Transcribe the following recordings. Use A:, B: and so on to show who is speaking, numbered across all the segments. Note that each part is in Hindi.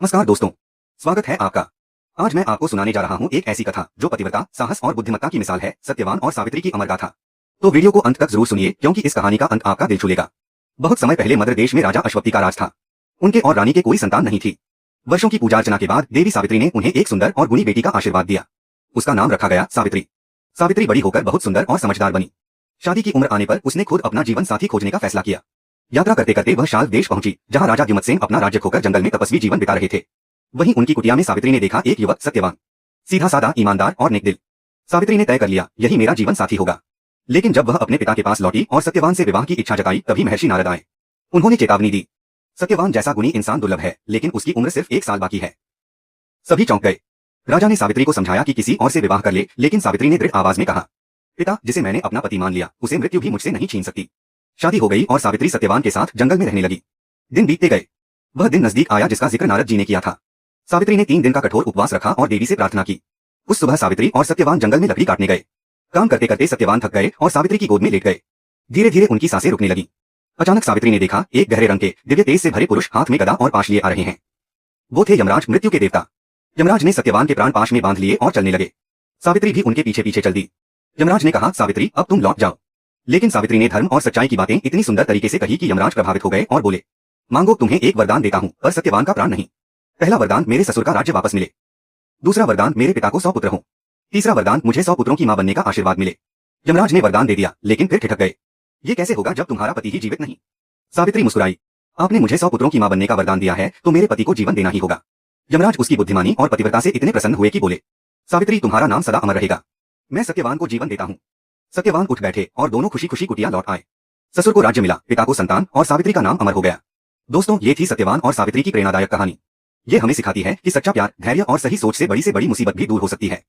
A: नमस्कार दोस्तों, स्वागत है आपका। आज मैं आपको सुनाने जा रहा हूँ एक ऐसी कथा जो पतिव्रता, साहस और बुद्धिमत्ता की मिसाल है, सत्यवान और सावित्री की अमर गाथा। तो वीडियो को अंत तक जरूर सुनिए क्योंकि इस कहानी का अंत आपका दिल छू लेगा। बहुत समय पहले मद्र देश में राजा अश्वपति का राज था। उनके और रानी के कोई संतान नहीं थी। वर्षों की पूजा अर्चना के बाद देवी सावित्री ने उन्हें एक सुंदर और गुणी बेटी का आशीर्वाद दिया। उसका नाम रखा गया सावित्री। सावित्री बड़ी होकर बहुत सुंदर और समझदार बनी। शादी की उम्र आने पर उसने खुद अपना जीवन साथी खोजने का फैसला किया। यात्रा करते करते वह शाल देश पहुंची, जहां राजा द्युमत्सेन अपना राज्य खोकर जंगल में तपस्वी जीवन बिता रहे थे। वहीं उनकी कुटिया में सावित्री ने देखा एक युवक सत्यवान, सीधा साधा, ईमानदार और नेक दिल। सावित्री ने तय कर लिया, यही मेरा जीवन साथी होगा। लेकिन जब वह अपने पिता के पास लौटी और सत्यवान से विवाह की इच्छा जताई, तभी महर्षि नारद आए। उन्होंने चेतावनी दी, सत्यवान जैसा गुणी इंसान दुर्लभ है, लेकिन उसकी उम्र सिर्फ 1 साल बाकी है। सभी चौंक गए। राजा ने सावित्री को समझाया कि किसी और से विवाह कर ले, लेकिन सावित्री ने दृढ़ आवाज में कहा, पिता, जिसे मैंने अपना पति मान लिया, उसे मृत्यु भी मुझसे नहीं छीन सकती। शादी हो गई और सावित्री सत्यवान के साथ जंगल में रहने लगी। दिन बीतते गए। वह दिन नजदीक आया जिसका जिक्र नारद जी ने किया था। सावित्री ने 3 दिन का कठोर उपवास रखा और देवी से प्रार्थना की। उस सुबह सावित्री और सत्यवान जंगल में लकड़ी काटने गए। काम करते करते सत्यवान थक गए और सावित्री की गोद में लेट गए। धीरे धीरे उनकी सांसें रुकने लगी। अचानक सावित्री ने देखा, एक गहरे रंग के दिव्य तेज से भरे पुरुष हाथ में गदा और पाश लिए आ रहे हैं। वो थे यमराज, मृत्यु के देवता। यमराज ने सत्यवान के प्राण पाश में बांध लिए और चलने लगे। सावित्री भी उनके पीछे पीछे चल दी। यमराज ने कहा, सावित्री, अब तुम लौट जाओ। लेकिन सावित्री ने धर्म और सच्चाई की बातें इतनी सुंदर तरीके से कही कि यमराज प्रभावित हो गए और बोले, मांगो, तुम्हें एक वरदान देता हूं, पर सत्यवान का प्राण नहीं। पहला वरदान, मेरे ससुर का राज्य वापस मिले। दूसरा वरदान, मेरे पिता को 100 पुत्र हों। तीसरा वरदान, मुझे 100 पुत्रों की मां बनने का आशीर्वाद मिले। यमराज ने वरदान दे दिया, लेकिन फिर ठिठक गए। ये कैसे होगा जब तुम्हारा पति ही जीवित नहीं? सावित्री मुस्कुराई, आपने मुझे 100 पुत्रों की मां बनने का वरदान दिया है, तो मेरे पति को जीवन देना ही होगा। यमराज उसकी बुद्धिमानी और पतिव्रता से इतने प्रसन्न हुए कि बोले, सावित्री, तुम्हारा नाम सदा अमर रहेगा। मैं सत्यवान को जीवन देता हूँ। सत्यवान उठ बैठे और दोनों खुशी खुशी कुटिया लौट आए। ससुर को राज्य मिला, पिता को संतान और सावित्री का नाम अमर हो गया। दोस्तों, ये थी सत्यवान और सावित्री की प्रेरणादायक कहानी। ये हमें सिखाती है कि सच्चा प्यार, धैर्य और सही सोच से बड़ी मुसीबत भी दूर हो सकती है।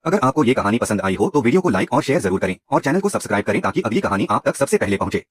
A: अगर आपको ये कहानी पसंद आई हो तो वीडियो को लाइक और शेयर जरूर करें और चैनल को सब्सक्राइब करें ताकि अगली कहानी आप तक सबसे पहले पहुंचे।